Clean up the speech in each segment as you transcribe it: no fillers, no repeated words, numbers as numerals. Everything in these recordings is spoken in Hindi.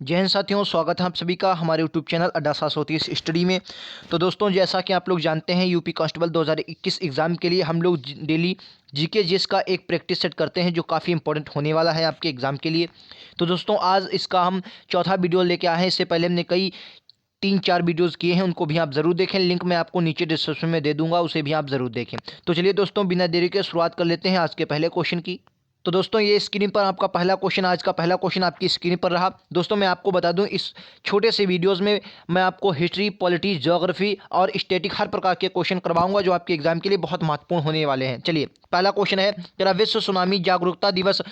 जय हिंद साथियों, स्वागत है आप सभी का हमारे यूट्यूब चैनल अड्डा 730 स्टडी में। तो दोस्तों, जैसा कि आप लोग जानते हैं, यूपी कांस्टेबल 2021 एग्ज़ाम के लिए हम लोग डेली जीके जीएस का एक प्रैक्टिस सेट करते हैं जो काफ़ी इंपॉर्टेंट होने वाला है आपके एग्ज़ाम के लिए। तो दोस्तों, आज इसका हम चौथा वीडियो लेके आए हैं। इससे पहले हमने कई 3-4 वीडियोज़ किए हैं, उनको भी आप ज़रूर देखें। लिंक मैं आपको नीचे डिस्क्रिप्शन में दे दूँगा, उसे भी आप ज़रूर देखें। तो चलिए दोस्तों, बिना देरी के शुरुआत कर लेते हैं आज के पहले क्वेश्चन की। तो दोस्तों, ये स्क्रीन पर आपका पहला क्वेश्चन, आज का पहला क्वेश्चन आपकी स्क्रीन पर रहा। दोस्तों, मैं आपको बता दूं, इस छोटे से वीडियोस में मैं आपको हिस्ट्री, पॉलिटी, ज्योग्राफी और स्टैटिक हर प्रकार के क्वेश्चन करवाऊंगा जो आपके एग्जाम के लिए बहुत महत्वपूर्ण होने वाले हैं। चलिए, पहला क्वेश्चन है, तेरा विश्व सुनामी जागरूकता दिवस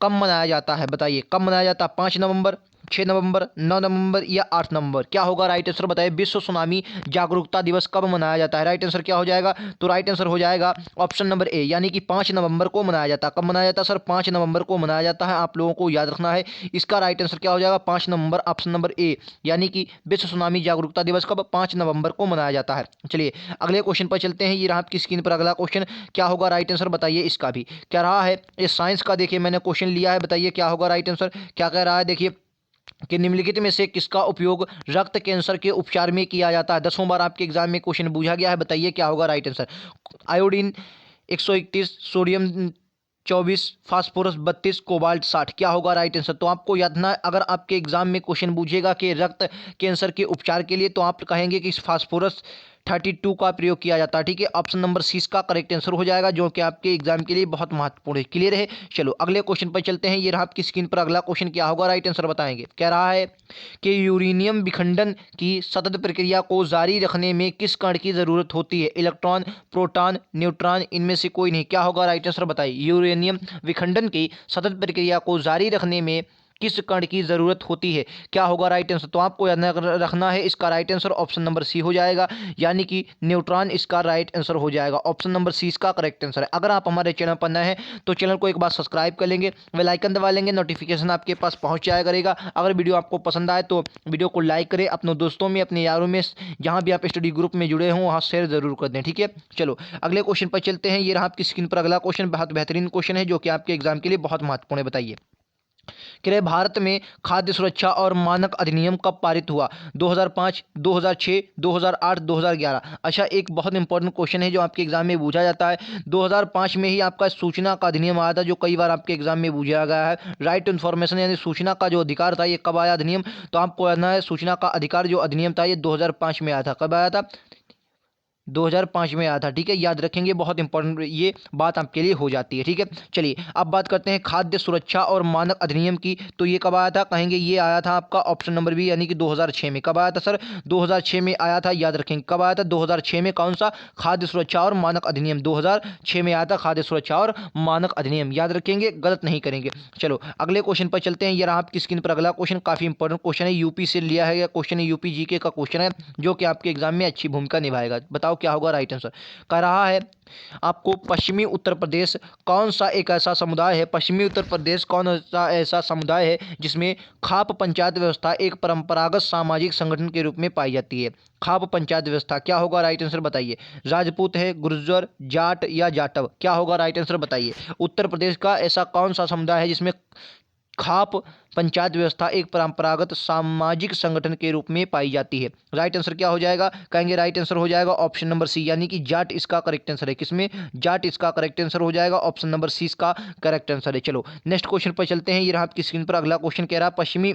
कब मनाया जाता है? बताइए, कब मनाया जाता है? 5 नवंबर, 6 नवंबर, 9 नवंबर या 8 नवंबर? क्या होगा राइट आंसर? बताइए, विश्व सुनामी जागरूकता दिवस कब मनाया जाता है? राइट आंसर क्या हो जाएगा? तो राइट आंसर हो जाएगा ऑप्शन नंबर ए, यानी कि 5 नवंबर को मनाया जाता है। कब मनाया जाता है सर? 5 नवंबर को मनाया जाता है। आप लोगों को याद रखना है, इसका राइट आंसर क्या हो जाएगा? 5 नवंबर, ऑप्शन नंबर ए, यानी कि विश्व सुनामी जागरूकता दिवस कब? 5 नवंबर को मनाया जाता है। चलिए, अगले क्वेश्चन पर चलते हैं। ये रहा आपकी स्क्रीन पर अगला क्वेश्चन। क्या होगा राइट आंसर? बताइए इसका भी। क्या रहा है? ये साइंस का देखिए मैंने क्वेश्चन लिया है। बताइए क्या होगा राइट आंसर? क्या कह रहा है? देखिए कि निम्नलिखित में से किसका उपयोग रक्त कैंसर के उपचार में किया जाता है? 10वां बार आपके एग्जाम में क्वेश्चन पूछा गया है। बताइए क्या होगा right answer? Iodine 131, sodium 24, phosphorus 32, cobalt 60। क्या होगा राइट आंसर? तो आपको याद रखना है, अगर आपके एग्जाम में क्वेश्चन पूछेगा कि रक्त कैंसर के उपचार के लिए, तो आप कहेंगे कि फास्फोरस 32 का प्रयोग किया जाता है। ठीक है, ऑप्शन नंबर सी का करेक्ट आंसर हो जाएगा, जो कि आपके एग्जाम के लिए बहुत महत्वपूर्ण है। क्लियर है? चलो, अगले क्वेश्चन पर चलते हैं। ये रहा आपकी स्क्रीन पर अगला क्वेश्चन। क्या होगा राइट आंसर? बताएंगे। कह रहा है कि यूरेनियम विखंडन की सतत प्रक्रिया को जारी रखने में किस कण की जरूरत होती है? इलेक्ट्रॉन, प्रोटॉन, न्यूट्रॉन, इनमें से कोई नहीं। क्या होगा राइट आंसर? बताइए, यूरेनियम विखंडन की सतत प्रक्रिया को जारी रखने में किस कण की जरूरत होती है? क्या होगा राइट आंसर? तो आपको याद रखना है, इसका right answer option number C हो जाएगा, यानी कि न्यूट्रॉन इसका राइट आंसर हो जाएगा। ऑप्शन नंबर सी इसका करेक्ट आंसर है। अगर आप हमारे चैनल पर नए हैं तो चैनल को एक बार सब्सक्राइब कर लेंगे, बेल आइकन दबा लेंगे, नोटिफिकेशन आपके पास पहुंच जाया करेगा। अगर वीडियो आपको पसंद आए तो वीडियो को लाइक करें, अपने दोस्तों में, अपने यारों में, जहां भी आप स्टडी ग्रुप में जुड़े हों वहां शेयर जरूर कर दें। ठीक है, चलो अगले क्वेश्चन पर चलते हैं। ये रहा आपकी स्क्रीन पर अगला क्वेश्चन। बहुत बेहतरीन क्वेश्चन है जो कि आपके एग्जाम के लिए बहुत महत्वपूर्ण है। बताइए, कि भारत में खाद्य सुरक्षा और मानक अधिनियम कब पारित हुआ? 2005, 2006, 2008, 2011? अच्छा, एक बहुत इंपॉर्टेंट क्वेश्चन है जो आपके एग्जाम में पूछा जाता है। 2005 में ही आपका सूचना का अधिनियम आया था, जो कई बार आपके एग्जाम में पूछा गया है। राइट टू इन्फॉर्मेशन यानी सूचना का जो अधिकार था, ये कब आया अधिनियम? तो आपको जानना है, सूचना का अधिकार जो अधिनियम था ये 2005 में आया था। कब आया था? 2005 में आया था। ठीक है, याद रखेंगे, बहुत इंपॉर्टेंट ये बात आपके लिए हो जाती है। ठीक है, चलिए अब बात करते हैं खाद्य सुरक्षा और मानक अधिनियम की। तो ये कब आया था? कहेंगे ये आया था आपका ऑप्शन नंबर बी, यानी कि 2006 में। कब आया था सर? 2006 में आया था। याद रखेंगे कब आया था? 2006 में। कौन सा? खाद्य सुरक्षा और मानक अधिनियम 2006 में आया था। खाद्य सुरक्षा और मानक अधिनियम याद रखेंगे, गलत नहीं करेंगे। चलो अगले क्वेश्चन पर चलते हैं। ये रहा आपकी स्क्रीन पर अगला क्वेश्चन। काफी इंपॉर्टेंट क्वेश्चन है, यूपी से लिया है क्वेश्चन है, यूपी जीके का क्वेश्चन है, जो कि आपके एग्जाम में अच्छी भूमिका निभाएगा। बताओ क्या होगा राइट आंसर? कह रहा है आपको, पश्चिमी उत्तर प्रदेश कौन सा एक ऐसा समुदाय है? पश्चिमी उत्तर प्रदेश कौन सा ऐसा समुदाय है जिसमें खाप पंचायत व्यवस्था एक परंपरागत सामाजिक संगठन के रूप में पाई जाती है? खाप पंचायत व्यवस्था। क्या होगा राइट आंसर? बताइए, राजपूत है, गुर्जर, जाट या जाटव? क्या होगा राइट आंसर? बताइए, उत्तर प्रदेश का ऐसा कौन सा समुदाय है जिसमें खाप पंचायत व्यवस्था एक परंपरागत सामाजिक संगठन के रूप में पाई जाती है? राइट आंसर क्या हो जाएगा? कहेंगे राइट आंसर हो जाएगा ऑप्शन नंबर सी, यानी कि जाट इसका करेक्ट आंसर है। किसमें? जाट इसका करेक्ट आंसर हो जाएगा। ऑप्शन नंबर सी इसका करेक्ट आंसर है। चलो नेक्स्ट क्वेश्चन पर चलते हैं। ये रहा आपकी स्क्रीन पर अगला क्वेश्चन। कह रहा है, पश्चिमी,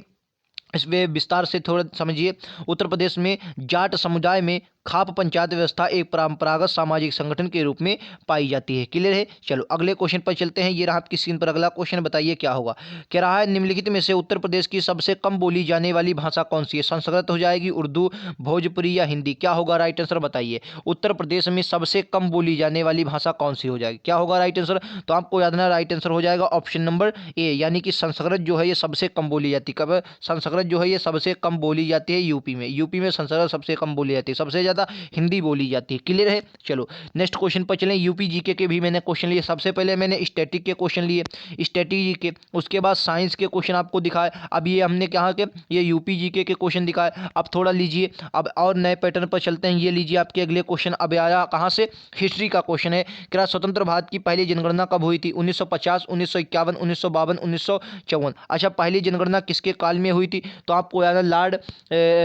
इसमें विस्तार से थोड़ा समझिए। उत्तर प्रदेश में जाट समुदाय में खाप पंचायत व्यवस्था एक परंपरागत सामाजिक संगठन के रूप में पाई जाती है। क्लियर है? चलो अगले क्वेश्चन पर चलते हैं। ये रहा आपकी स्क्रीन पर अगला क्वेश्चन। बताइए क्या होगा? कह रहा है, निम्नलिखित में से उत्तर प्रदेश की सबसे कम बोली जाने वाली भाषा कौन सी है? संस्कृत हो जाएगी, उर्दू, भोजपुरी या हिंदी? क्या होगा राइट आंसर? बताइए, उत्तर प्रदेश में सबसे कम बोली जाने वाली भाषा कौन सी हो जाएगी? क्या होगा राइट आंसर? तो आपको याद रखना, राइट आंसर हो जाएगा ऑप्शन नंबर ए, यानी कि संस्कृत जो है ये सबसे कम बोली जाती है। कब? संस्कृत जो है ये सबसे कम बोली जाती है यूपी में। यूपी में संस्कृत सबसे कम बोली जाती है। सबसे ज़्यादा हिंदी बोली जाती है। क्लियर है। चलो नेक्स्ट क्वेश्चन पर चलें। यूपी जीके के भी मैंने क्वेश्चन लिए। सबसे पहले मैंने स्टैटिक के क्वेश्चन लिए, स्टैटिक जीके, उसके बाद साइंस के क्वेश्चन आपको दिखाए। अब ये हमने कहा कि ये यूपी जीके के क्वेश्चन दिखाए। अब थोड़ा लीजिए, अब और नए पैटर्न पर चलते हैं। ये लीजिए आपके अगले क्वेश्चन। अब आया कहाँ से, हिस्ट्री का क्वेश्चन है। क्या स्वतंत्र भारत की पहली जनगणना कब हुई थी? 1950, 1951, 1952, 1954। अच्छा, पहली जनगणना किसके काल में हुई थी? तो आपको याद है लॉर्ड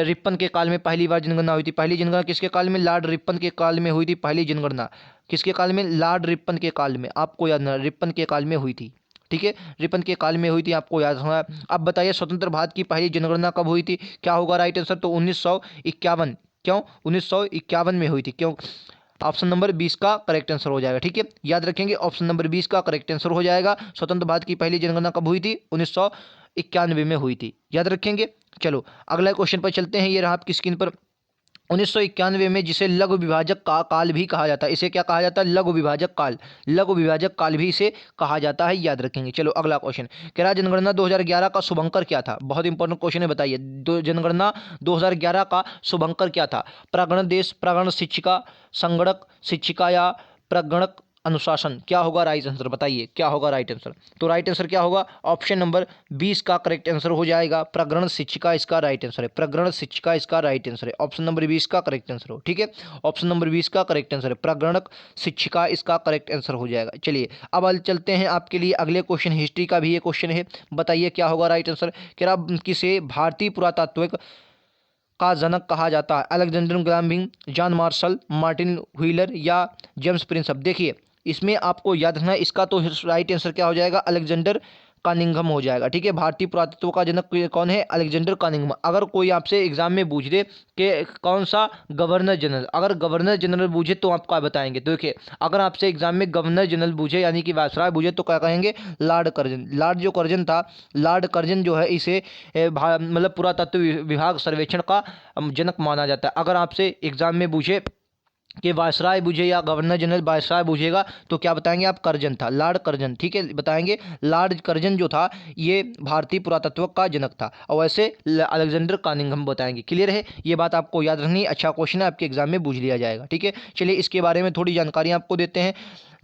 रिपन के काल में पहली बार जनगणना हुई थी। पहली जनगणना किसके काल में? लॉर्ड रिपन के काल में हुई थी पहली जनगणना। किसके काल में? लॉर्ड रिपन के काल में। आपको याद ना, रिपन के काल में हुई थी। ठीक है, रिपन के काल में हुई थी, आपको याद होगा। अब बताइए स्वतंत्र भारत की पहली जनगणना कब हुई थी? क्या होगा राइट आंसर? तो 1951। क्यों 1951 में हुई थी? क्यों? ऑप्शन नंबर 20 का करेक्ट आंसर हो जाएगा। ठीक है, याद रखेंगे, ऑप्शन नंबर 20 का करेक्ट आंसर हो जाएगा। स्वतंत्र भारत की पहली जनगणना कब हुई थी? 1991 में हुई थी, याद रखेंगे। चलो अगला क्वेश्चन पर चलते हैं। ये रहा आपकी स्क्रीन पर। 1991 में जिसे लघु विभाजक का काल भी कहा जाता है, इसे क्या कहा जाता है? लघु विभाजक काल। लघु विभाजक काल भी इसे कहा जाता है, याद रखेंगे। चलो अगला क्वेश्चन। क्या जनगणना 2011 का शुभंकर क्या था? बहुत इंपॉर्टेंट क्वेश्चन है, बताइए। जनगणना 2011 का शुभंकर क्या था? प्रागण देश, प्रागण शिक्षिका, संगणक शिक्षिका या प्रागणक अनुशासन? क्या होगा राइट आंसर? बताइए क्या होगा राइट आंसर? तो राइट आंसर क्या होगा? ऑप्शन नंबर 20 का करेक्ट आंसर हो जाएगा। प्रगण शिक्षिका इसका राइट आंसर है। प्रगण शिक्षिका इसका राइट आंसर है। ऑप्शन नंबर 20 का करेक्ट आंसर हो। ठीक है, ऑप्शन नंबर 20 का करेक्ट आंसर है। प्रगणक शिक्षिका इसका करेक्ट आंसर हो जाएगा। चलिए अब चलते हैं आपके लिए अगले क्वेश्चन। हिस्ट्री का भी ये क्वेश्चन है, बताइए क्या होगा राइट आंसर? क्या किसे भारतीय पुरातात्विक का जनक कहा जाता है? अलेक्जेंडर ग्राम्बिंग, जॉन मार्शल, मार्टिन व्हीलर या जेम्स प्रिंसप? देखिए इसमें आपको याद रखना है, इसका तो राइट आंसर क्या हो जाएगा? अलेक्जेंडर कानिंघम हो जाएगा। ठीक है, भारतीय पुरातत्व का जनक कौन है? अलेक्जेंडर कानिंघम। अगर कोई आपसे एग्जाम में पूछ दे कि कौन सा गवर्नर जनरल, अगर गवर्नर जनरल पूछे तो आप क्या बताएंगे? तो देखिए अगर आपसे एग्जाम में गवर्नर जनरल पूछे यानी कि वायसराय पूछे तो क्या कहेंगे? Lord Curzon. लॉर्ड जो कर्जन था, लॉर्ड कर्जन जो है इसे मतलब पुरातत्व विभाग सर्वेक्षण का जनक माना जाता है। अगर आपसे एग्जाम में पूछे कि वायसराय पूछे या गवर्नर जनरल वायसराय पूछेगा तो क्या बताएंगे आप? कर्जन था, लॉर्ड कर्जन। ठीक है, बताएंगे लॉर्ड कर्जन जो था ये भारतीय पुरातत्व का जनक था। और वैसे अलेक्जेंडर कानिंघम बताएंगे। क्लियर है, ये बात आपको याद रखनी है। अच्छा क्वेश्चन है, आपके एग्जाम में पूछ लिया जाएगा। ठीक है, चलिए इसके बारे में थोड़ी जानकारी आपको देते हैं।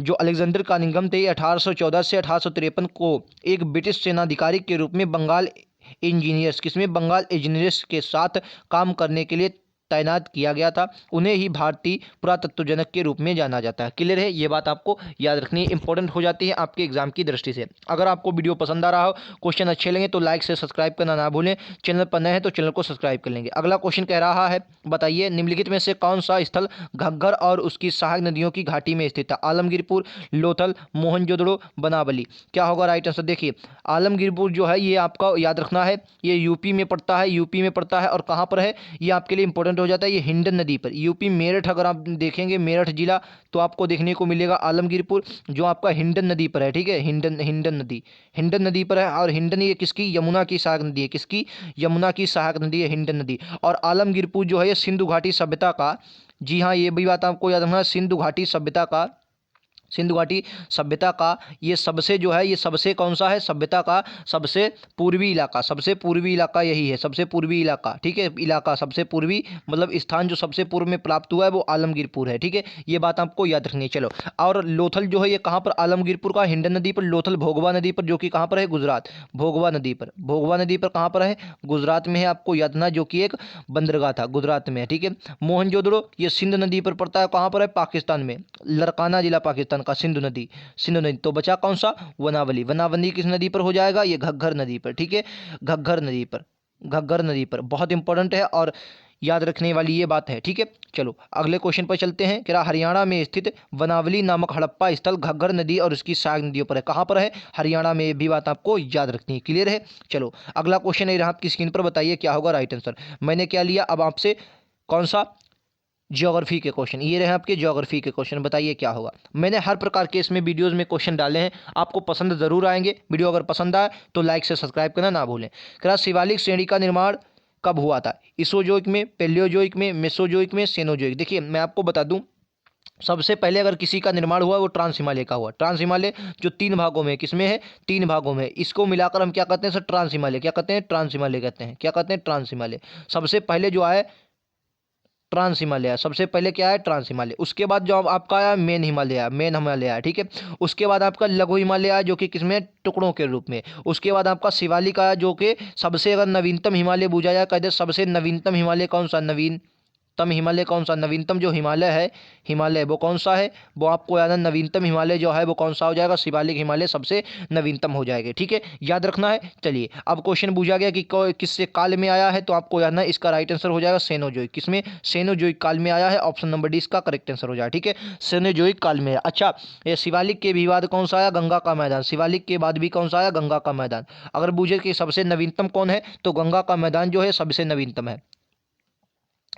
जो अलेक्जेंडर कानिंघम थे, 1814 से 1853 को एक ब्रिटिश सेनाधिकारी के रूप में बंगाल इंजीनियर्स, किसमें? बंगाल इंजीनियर्स के साथ काम करने के लिए तैनात किया गया था। उन्हें ही भारतीय पुरातत्व जनक के रूप में जाना जाता है। क्लियर है, ये बात आपको याद रखनी है, इंपॉर्टेंट हो जाती है आपके एग्जाम की दृष्टि से। अगर आपको वीडियो पसंद आ रहा हो, क्वेश्चन अच्छे लगे तो लाइक से सब्सक्राइब करना ना भूलें। चैनल पर नए हैं तो चैनल को सब्सक्राइब कर लेंगे। अगला क्वेश्चन कह रहा है, बताइए निम्नलिखित में से कौन सा स्थल घग्गर और उसकी सहायक नदियों की घाटी में स्थित है? आलमगीरपुर, लोथल, मोहनजोदड़ो, बनावली? क्या होगा राइट आंसर? देखिए आलमगीरपुर जो है ये आपका याद रखना है, ये यूपी में पड़ता है। यूपी में पड़ता है और कहाँ पर है ये आपके लिए इंपॉर्टेंट हो जाता है? ये हिंडन नदी पर। यूपी मेरठ, अगर आप देखेंगे मेरठ जिला तो आपको देखने को मिलेगा आलमगीरपुर, जो आपका हिंडन नदी पर है। ठीक है, हिंडन हिंडन नदी पर है। और हिंडन ये किसकी? यमुना की सहायक नदी है। किसकी? यमुना की सहायक नदी है हिंडन नदी। और आलमगीरपुर जो है ये सिंधु घाटी सभ्यता का, जी हाँ ये भी बात आपको याद रखना, सिंधु घाटी सभ्यता का, सिंधु घाटी सभ्यता का ये सबसे जो है, ये सबसे कौन सा है? सभ्यता का सबसे पूर्वी इलाका, सबसे पूर्वी इलाका यही है, सबसे पूर्वी इलाका। ठीक है, इलाका सबसे पूर्वी मतलब स्थान जो सबसे पूर्व में प्राप्त हुआ है वो आलमगीरपुर है। ठीक है, ये बात आपको याद रखनी है। चलो, और लोथल जो है ये कहाँ पर? आलमगीरपुर का हिंडन नदी पर। लोथल भोगवा नदी पर, जो कि कहाँ पर है? गुजरात। भोगवा नदी पर, भोगवा नदी पर कहाँ पर है? गुजरात में है, आपको याद रखना, जो कि एक बंदरगाह था, गुजरात में है। ठीक है, मोहनजोदड़ो ये सिंध नदी पर पड़ता है, कहाँ पर है? पाकिस्तान में, लरकाना जिला पाकिस्तान का। सिंधु नदी, सिंधु नदी। तो बचा कौन सा? वनावली। वनावली किस नदी पर हो जाएगा? ये घग्गर नदी पर। ठीक है, घग्गर नदी पर, घग्गर नदी पर। बहुत इंपॉर्टेंट है और याद रखने वाली ये बात है। ठीक है, चलो अगले क्वेश्चन पर चलते हैं। क्या हरियाणा में स्थित वनावली नामक हड़प्पा स्थल घग्गर नदी और उसकी सहायक नदियों पर है? कहाँ पर है? हरियाणा में। भी बात आपको याद रखनी है। क्लियर है, चलो अगला क्वेश्चन है आपकी स्क्रीन पर, बताइए क्या होगा राइट आंसर? मैंने क्या लिया अब आपसे? कौन सा? ज्योग्राफी के क्वेश्चन। ये रहे आपके ज्योग्राफी के क्वेश्चन, बताइए क्या होगा? मैंने हर प्रकार के इसमें वीडियोस में क्वेश्चन डाले हैं, आपको पसंद जरूर आएंगे। वीडियो अगर पसंद आए तो लाइक से सब्सक्राइब करना ना भूलें। क्या शिवालिक श्रेणी का निर्माण कब हुआ था? इसोजोइक में, पैलियोजोइक में, मेसोजोइक में, सेनोजोइक? देखिए मैं आपको बता दूं, सबसे पहले अगर किसी का निर्माण हुआ वो ट्रांस हिमालय का हुआ। ट्रांस हिमालय जो 3 भागों में, किसमें है? 3 भागों में। इसको मिलाकर हम क्या कहते हैं सर? ट्रांस हिमालय। क्या कहते हैं? ट्रांस हिमालय कहते हैं। क्या कहते हैं? ट्रांस हिमालय। सबसे पहले जो आए ट्रांस हिमालय, सबसे पहले क्या है ट्रांस हिमालय। उसके बाद जो आपका आया मेन हिमालय, मेन हिमालय है, ठीक है। उसके बाद आपका लघु हिमालय है जो कि किसमें, टुकड़ों के रूप में। उसके बाद आपका शिवालिक आया जो कि सबसे अगर नवीनतम हिमालय पूछा जाए, कहते सबसे नवीनतम हिमालय कौन सा, नवीनतम हिमालय कौन सा, नवीनतम जो हिमालय है, हिमालय वो कौन सा है, वो आपको याद है नवीनतम हिमालय जो है वो कौन सा हो जाएगा, शिवालिक हिमालय सबसे नवीनतम हो जाएगा, ठीक है, याद रखना है। चलिए अब क्वेश्चन पूछा गया कि किससे काल में आया है, तो आपको याद है इसका राइट आंसर हो जाएगा सेनोजोइक। किसमें, सेनोजोइक काल में आया है, ऑप्शन नंबर डी इसका करेक्ट आंसर हो जाएगा, ठीक है, सेनोजोइक काल में। अच्छा, ये शिवालिक के भी बाद कौन सा आया, गंगा का मैदान, शिवालिक के बाद भी कौन सा आया, गंगा का मैदान। अगर पूछे कि सबसे नवीनतम कौन है, तो गंगा का मैदान जो है सबसे नवीनतम है,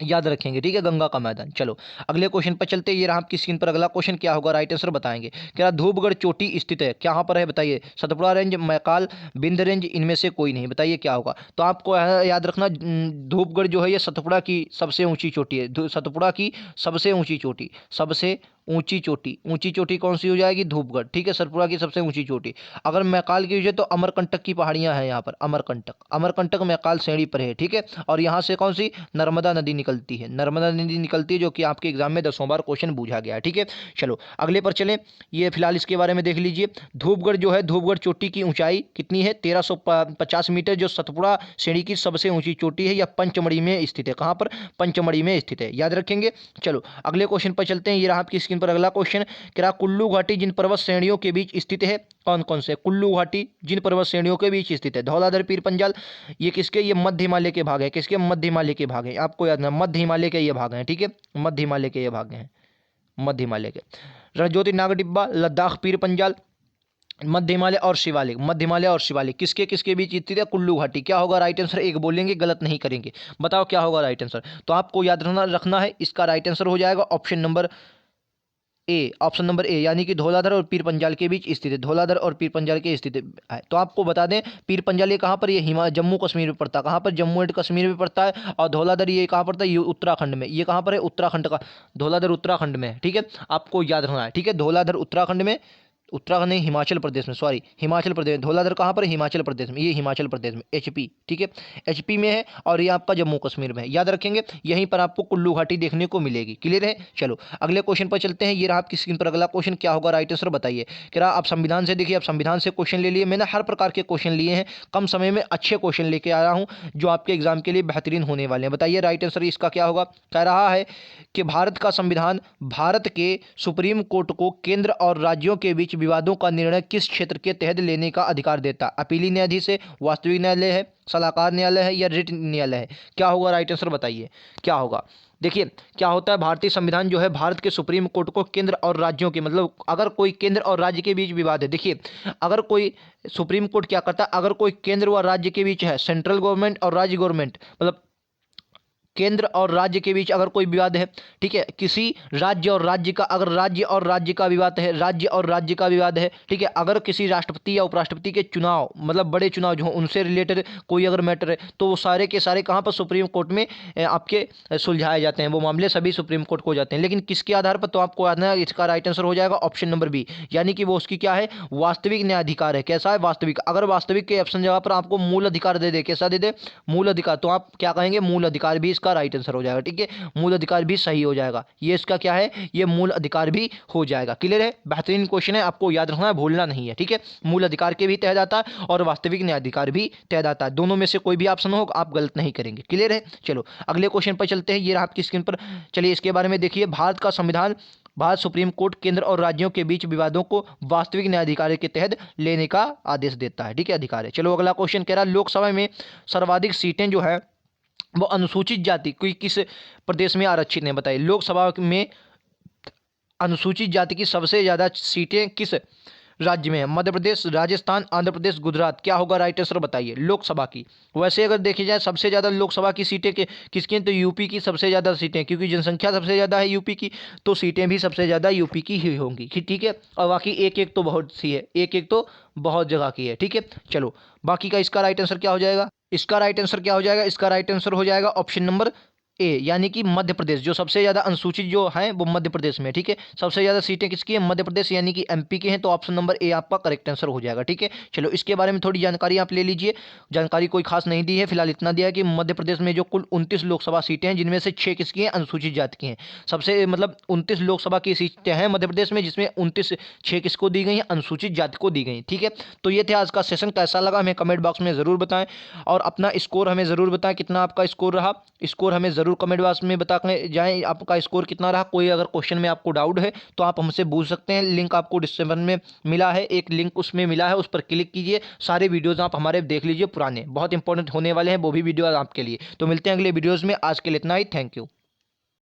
याद रखेंगे, ठीक है, गंगा का मैदान। चलो अगले क्वेश्चन पर चलते हैं। ये रहा आपकी स्क्रीन पर अगला क्वेश्चन, क्या होगा राइट आंसर बताएंगे। क्या धूपगढ़ चोटी स्थित है, कहाँ पर है बताइए, सतपुड़ा रेंज, मैकाल, बिंद रेंज, इनमें से कोई नहीं, बताइए क्या होगा। तो आपको याद रखना धूपगढ़ जो है ये सतपुड़ा की सबसे ऊंची चोटी है, सतपुड़ा की सबसे ऊंची चोटी, सबसे ऊंची चोटी, ऊंची चोटी कौन सी हो जाएगी, धूपगढ़, ठीक है, सतपुड़ा की सबसे ऊंची चोटी। अगर मैकाल की है तो अमरकंटक की पहाड़ियां हैं यहाँ पर, अमरकंटक, अमरकंटक मैकाल श्रेणी पर है, ठीक है। और यहाँ से कौन सी, नर्मदा नदी निकलती है, नर्मदा नदी निकलती है, जो कि आपके एग्जाम में 10 बार क्वेश्चन पूछा गया है, ठीक है। चलो अगले पर चलें, ये फिलहाल इसके बारे में देख लीजिए। धूपगढ़ जो है, धूपगढ़ चोटी की ऊंचाई कितनी है, 1350 मीटर, जो सतपुड़ा श्रेणी की सबसे ऊंची चोटी है, या पंचमढ़ी में स्थित है, कहाँ पर, पंचमढ़ी में स्थित है, याद रखेंगे। चलो अगले क्वेश्चन पर चलते हैं। ये रहा आपकी स्क्रीन पर अगला क्वेश्चन, क्या कुल्लू घाटी जिन पर्वत श्रेणियों के बीच स्थित है, कौन कौन से, कुल्लू घाटी जिन पर्वत श्रेणियों के बीच स्थित है, धौलाधर, पीर पंजाल, ये किसके, ये मध्य हिमालय के भाग है, किसके, मध्य हिमालय के भाग है, आपको याद ना, मध्य हिमालय के ये भाग हैं, ठीक है, मध्य हिमालय के ये भाग हैं, मध्य हिमालय के। रणज्योति, नागटिब्बा, लद्दाख, पीर पंजाल, मध्य हिमालय और शिवालिक, मध्य हिमालय और शिवालिक किसके किसके बीच स्थित है, कुल्लू घाटी। क्या होगा राइट आंसर, एक बोलेंगे गलत नहीं करेंगे, बताओ क्या होगा राइट आंसर। तो आपको याद रखना है, इसका राइट आंसर हो जाएगा option number A, option number A, यानी कि धौलाधर और पीर पंजाल के बीच स्थित है, धौलाधर और पीर पंजाल के स्थित है। तो आपको बता दें पीर पंजाल ये कहाँ पर, ये जम्मू कश्मीर में पड़ता है, कहाँ पर, जम्मू एंड कश्मीर में पड़ता है। और धौलाधर ये कहाँ पड़ता है, ये उत्तराखंड में, ये कहाँ पर है, उत्तराखंड का, धौलाधर उत्तराखंड में है, ठीक है, आपको याद रखना है, ठीक है, धौलाधर उत्तराखंड में, उत्तराखंड नहीं, हिमाचल प्रदेश में, सॉरी हिमाचल प्रदेश, धौलाधर कहाँ पर है, हिमाचल प्रदेश में, ये हिमाचल प्रदेश में, एचपी, ठीक है, एचपी में है। और ये आपका जम्मू कश्मीर में है, याद रखेंगे, यहीं पर आपको कुल्लू घाटी देखने को मिलेगी, क्लियर है। चलो अगले क्वेश्चन पर चलते हैं। ये रहा आपकी स्क्रीन पर अगला क्वेश्चन, क्या होगा राइट आंसर बताइए। क्या आप संविधान से देखिए, आप संविधान से क्वेश्चन ले लिए, मैंने हर प्रकार के क्वेश्चन लिए हैं, कम समय में अच्छे क्वेश्चन लेके आया हूँ जो आपके एग्जाम के लिए बेहतरीन होने वाले हैं। बताइए राइट आंसर इसका क्या होगा। कह रहा है कि भारत का संविधान भारत के सुप्रीम कोर्ट को केंद्र और राज्यों के बीच विवादों का निर्णय किस क्षेत्र के तहत लेने का अधिकार देता है। अपीली न्यायाधीश है, वास्तविक न्यायालय है, सलाहकार न्यायालय है, या रिट न्यायालय है। क्या होगा राइट आंसर बताइए क्या होगा। देखिए क्या होता है, भारतीय संविधान जो है भारत के सुप्रीम कोर्ट को केंद्र और राज्यों के, मतलब अगर कोई केंद्र और राज्य के बीच विवाद है, देखिए अगर कोई सुप्रीम कोर्ट क्या करता है, अगर कोई केंद्र व राज्य के बीच है, सेंट्रल गवर्नमेंट और राज्य गवर्नमेंट, मतलब केंद्र और राज्य के बीच अगर कोई विवाद है, ठीक है, किसी राज्य और राज्य का, अगर राज्य और राज्य का विवाद है, राज्य और राज्य का विवाद है, ठीक है, अगर किसी राष्ट्रपति या उपराष्ट्रपति के चुनाव, मतलब बड़े चुनाव जो हो उनसे रिलेटेड कोई अगर मैटर है, तो वो सारे के सारे कहाँ पर, सुप्रीम कोर्ट में आपके सुलझाए जाते हैं, वो मामले सभी सुप्रीम कोर्ट को हो जाते हैं। लेकिन किसके आधार पर, तो आपको याद है इसका राइट आंसर हो जाएगा ऑप्शन नंबर बी, यानी कि वो उसकी क्या है, वास्तविक न्यायाधिकार है। कैसा है, वास्तविक। अगर वास्तविक के ऑप्शन जगह पर आपको मूल अधिकार दे दे, कैसा दे दे, मूल अधिकार, तो आप क्या कहेंगे, मूल अधिकार भी इसका राइट आंसर हो जाएगा, ठीक है, मूल अधिकार भी सही हो जाएगा, ये इसका क्या है, ये मूल अधिकार भी हो जाएगा। क्लियर है, बेहतरीन क्वेश्चन है, आपको याद रखना है, भूलना नहीं है, ठीक है, मूल अधिकार के भी तहत आता है और वास्तविक न्यायाधिकार भी तहत आता है, दोनों में से कोई भी ऑप्शन हो आप गलत नहीं करेंगे। क्लियर है। चलो अगले क्वेश्चन पर चलते हैं। ये रहा आपकी स्क्रीन पर, चलिए इसके बारे में देखिए। भारत का संविधान, भारत सुप्रीम कोर्ट केंद्र और राज्यों के बीच विवादों को वास्तविक न्यायाधिकार के तहत लेने का आदेश देता है, ठीक है, अधिकार है। चलो अगला क्वेश्चन कह रहा है, लोकसभा में सर्वाधिक सीटें जो है वो अनुसूचित जाति कोई किस प्रदेश में आरक्षित है, बताइए। लोकसभा में अनुसूचित जाति की सबसे ज्यादा सीटें किस राज्य में है, मध्य प्रदेश, राजस्थान, आंध्र प्रदेश, गुजरात। क्या होगा राइट आंसर बताइए लोकसभा की। वैसे अगर देखी जाए सबसे ज़्यादा लोकसभा की सीटें किसकी हैं, तो यूपी की सबसे ज़्यादा सीटें, क्योंकि जनसंख्या सबसे ज़्यादा है यूपी की, तो सीटें भी सबसे ज़्यादा यूपी की ही होंगी, ठीक है। और बाकी एक एक तो बहुत सी है, एक एक तो बहुत जगह की है, ठीक है। चलो बाकी का इसका राइट आंसर क्या हो जाएगा, इसका राइट आंसर क्या हो जाएगा, इसका राइट आंसर हो जाएगा ऑप्शन नंबर ए यानी कि मध्य प्रदेश, जो सबसे ज़्यादा अनुसूचित जो है वो मध्य प्रदेश में, ठीक है। सबसे ज़्यादा सीटें किसकी है? मध्य प्रदेश यानी कि एमपी के हैं, तो ऑप्शन नंबर ए आपका करेक्ट आंसर हो जाएगा, ठीक है। चलो इसके बारे में थोड़ी जानकारी आप ले लीजिए। जानकारी कोई खास नहीं दी है, फिलहाल इतना दिया है कि मध्य प्रदेश में जो कुल 29 लोकसभा सीटें हैं, जिनमें से 6 किसकी हैं? अनुसूचित जाति की हैं। सबसे मतलब 29 लोकसभा की सीटें हैं मध्य प्रदेश में, जिसमें 29 6 किसको दी गई हैं? अनुसूचित जाति को दी गई, ठीक है। तो ये थे आज का सेशन, कैसा लगा हमें कमेंट बॉक्स में ज़रूर बताएं, और अपना स्कोर हमें ज़रूर बताएं, कितना आपका स्कोर रहा। स्कोर हमें ज़रूर कमेंट बॉक्स में बता के जाएं आपका स्कोर कितना रहा। कोई अगर क्वेश्चन में आपको डाउट है तो आप हमसे पूछ सकते हैं। लिंक आपको डिस्क्रिप्शन में मिला है, एक लिंक उसमें मिला है, उस पर क्लिक कीजिए। सारे वीडियोस आप हमारे देख लीजिए, पुराने बहुत इंपॉर्टेंट होने वाले हैं वो भी वीडियो आपके लिए। तो मिलते हैं अगले वीडियोज़ में, आज के लिए इतना ही। Thank you.